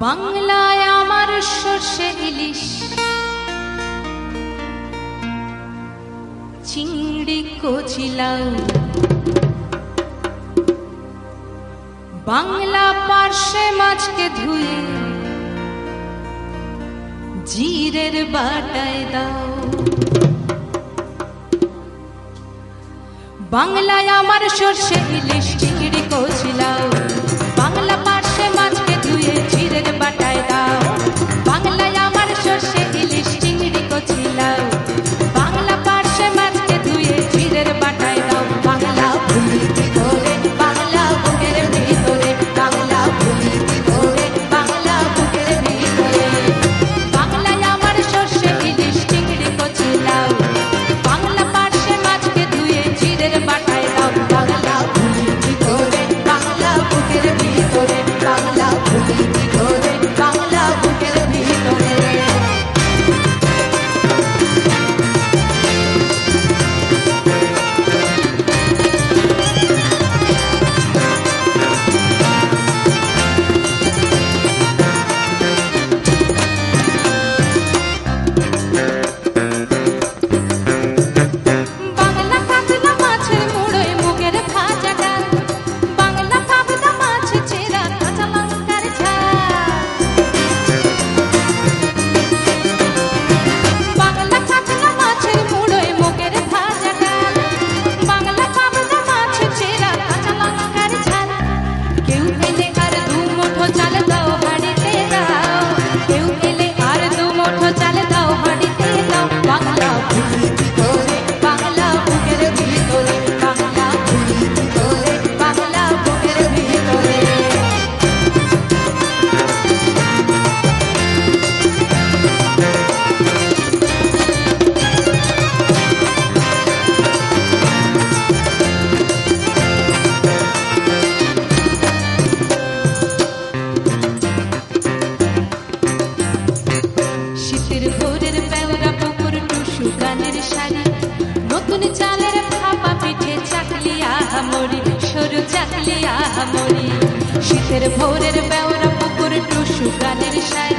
বাংলায় আমার সর্ষে ইলিশ, চিংড়ি কচি লাউ, বাংলা পার্শে মাছকে ধুয়ে জিরের বাটায় দাও। বাংলায় আমার সর্ষে ইলিশ, চিংড়ি কচি লাউ, বাংলা পার্শে মাছকে ধুয়ে জিরের বাটায় দাও। বাংলায় আমার সর্ষে ইলিশ, চিংড়ি কচি লাউ, বাংলা পার্শে মাছকে ধুয়ে জিরের বাটায় দাও। বাংলা ভুলি করে বাংলা বুকের ভিতরে, বাংলা ভুলি করে বাংলা বুকের ভিতরে। বাংলায় আমার সর্ষে ইলিশ, চিংড়ি কচি লাউ, বাংলা পার্শে মাছকে ধুয়ে জিরের বাটায় দাও। বাংলা ভুলি করে বাংলা বুকের ভিতরে, বাংলা ভুলি করে বাংলা বুকের ভিতরে। বাংলা কাতলা মাছের মুড়োয় মুগের ভাজা ডাল, বাংলা পাবদা মাছ চেরা কাঁচা লঙ্কার ঝাল। বাংলা কাতলা মাছের মুড়োয় মুগের ভাজা ডাল, বাংলা পাবদা মাছ চেরা কাঁচা লঙ্কার ঝাল। কেউ এলে আর দু মুঠো চাল দাও হাঁড়িতে দাও, কেউ এলে আর দু মুঠো চাল দাও হাঁড়িতে দাও। বাংলা ভুলি করে বাংলা বুকের ভিতরে, বাংলা ভুলি করে বাংলা বুকের ভিতরে। শীতের ভোরের বেওরা পুকুর টুসু গানের শাড়ি, নতুন চালের ভাপা পিঠে চাকলি আহামরি, সরু চাকলি আহামরি। শীতের ভোরের বেওরা পুকুর টুসু গানের শাড়ি,